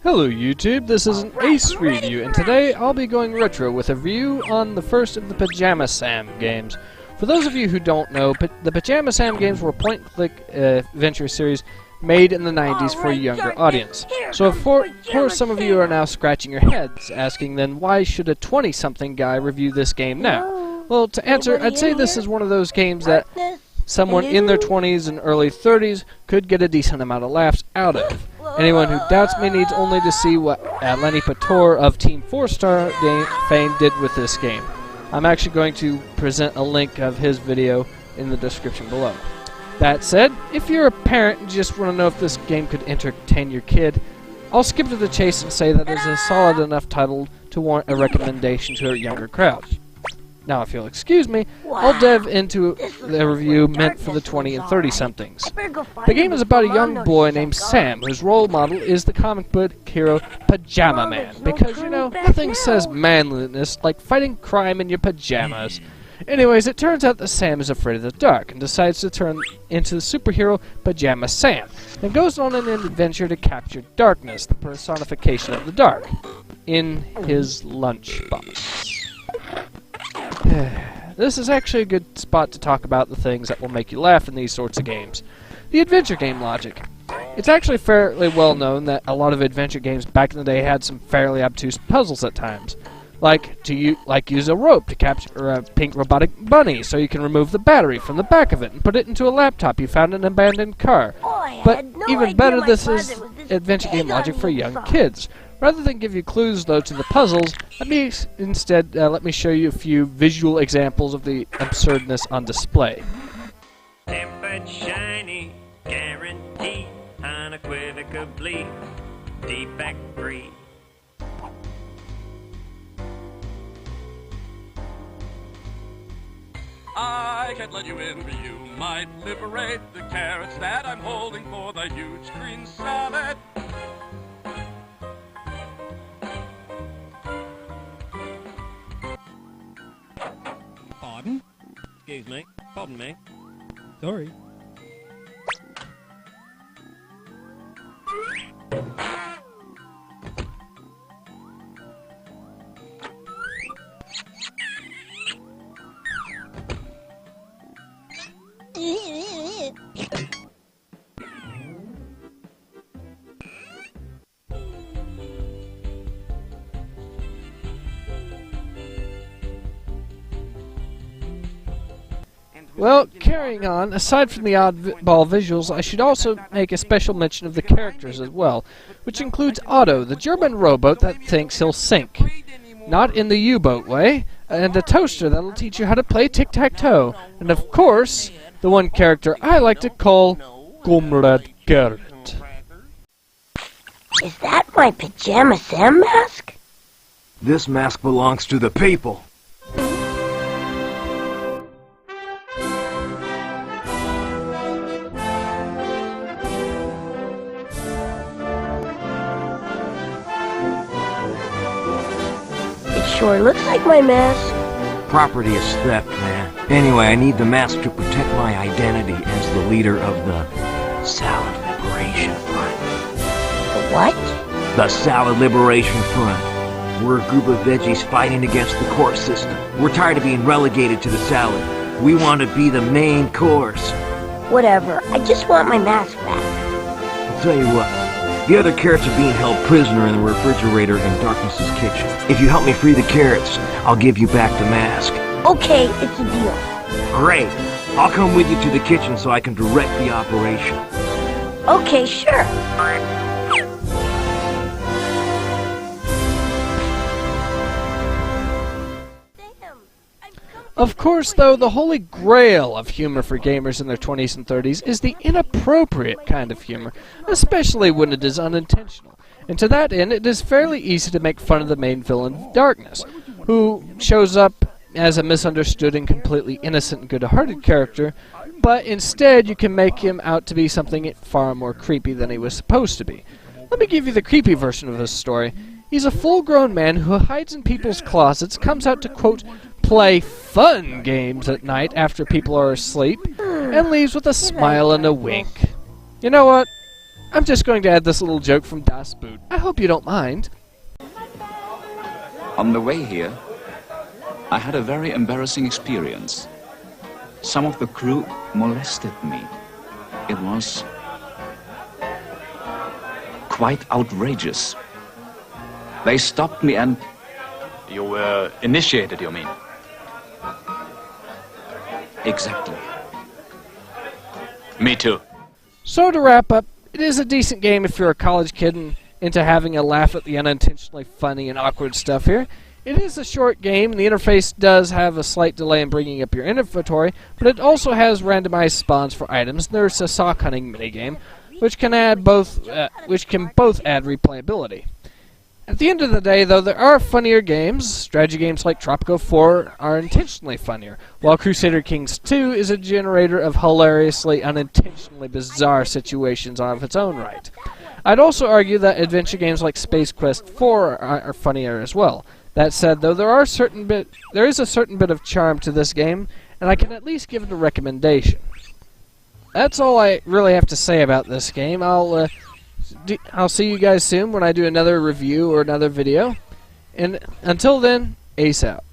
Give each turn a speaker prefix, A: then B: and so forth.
A: Hello YouTube, this is an Ace review, and today I'll be going retro with a review on the first of the Pajama Sam games. For those of you who don't know, the Pajama Sam games were a point-and-click adventure series made in the 90s for a younger audience. So of course some of you are now scratching your heads, asking then why should a 20-something guy review this game now? Well, to answer, I'd say this is one of those games that someone in their 20s and early 30s could get a decent amount of laughs out of. Anyone who doubts me needs only to see what Lanipator of Team 4-Star fame did with this game. I'm actually going to present a link of his video in the description below. That said, if you're a parent and just want to know if this game could entertain your kid, I'll skip to the chase and say that it's a solid enough title to warrant a recommendation to a younger crowd. Now, if you'll excuse me, I'll delve into the review meant for the 20 and 30-somethings. The game is about a young boy named Sam, whose role model is the comic book hero Pajama Man, because, you know, nothing says manliness like fighting crime in your pajamas. Anyways, it turns out that Sam is afraid of the dark, and decides to turn into the superhero Pajama Sam, and goes on an adventure to capture darkness, the personification of the dark, in his lunchbox. This is actually a good spot to talk about the things that will make you laugh in these sorts of games. The adventure game logic. It's actually fairly well known that a lot of adventure games back in the day had some fairly obtuse puzzles at times. Like use a rope to capture a pink robotic bunny so you can remove the battery from the back of it and put it into a laptop you found in an abandoned car. But even better, this is adventure game logic for young kids. Rather than give you clues, though, to the puzzles, let me show you a few visual examples of the absurdness on display.
B: Tempered, shiny, guaranteed, unequivocally, defect-free.
C: I can't let you in, but you might liberate the carrots that I'm holding for the huge green salad.
B: Pardon? Excuse me. Pardon me.
A: Sorry. Well, carrying on, aside from the oddball visuals, I should also make a special mention of the characters as well, which includes Otto, the German rowboat that thinks he'll sink. Not in the U-boat way, and a toaster that'll teach you how to play tic-tac-toe, and of course, the one character I like to call Comrade Garrett.
D: Is that my Pajama Sam mask?
E: This mask belongs to the people.
D: Sure looks like my mask.
E: Property is theft, man. Anyway, I need the mask to protect my identity as the leader of the Salad Liberation Front.
D: The what?
E: The Salad Liberation Front. We're a group of veggies fighting against the court system. We're tired of being relegated to the salad. We want to be the main course.
D: Whatever. I just want my mask back.
E: I'll tell you what. The other carrots are being held prisoner in the refrigerator in Darkness's kitchen. If you help me free the carrots, I'll give you back the mask.
D: Okay, it's a deal.
E: Great. I'll come with you to the kitchen so I can direct the operation.
D: Okay, sure.
A: Of course, though, the holy grail of humor for gamers in their 20s and 30s is the inappropriate kind of humor, especially when it is unintentional. And to that end, it is fairly easy to make fun of the main villain, Darkness, who shows up as a misunderstood and completely innocent and good-hearted character, but instead you can make him out to be something far more creepy than he was supposed to be. Let me give you the creepy version of this story. He's a full-grown man who hides in people's closets, comes out to, quote, play fun games at night after people are asleep, and leaves with a smile and a wink. You know what? I'm just going to add this little joke from Das Boot. I hope you don't mind.
F: On the way here, I had a very embarrassing experience. Some of the crew molested me. It was quite outrageous. They stopped me and...
G: You were initiated, you mean?
F: Exactly.
G: Me too.
A: So to wrap up, it is a decent game if you're a college kid and into having a laugh at the unintentionally funny and awkward stuff here. It is a short game, and the interface does have a slight delay in bringing up your inventory, but it also has randomized spawns for items. There's a sock hunting minigame, which can both add replayability. At the end of the day, though, there are funnier games. Strategy games like Tropico 4 are intentionally funnier, while Crusader Kings 2 is a generator of hilariously, unintentionally bizarre situations of its own right. I'd also argue that adventure games like Space Quest 4 are funnier as well. That said, though, there is a certain bit of charm to this game, and I can at least give it a recommendation. That's all I really have to say about this game. I'll see you guys soon when I do another review or another video. And until then, ace out.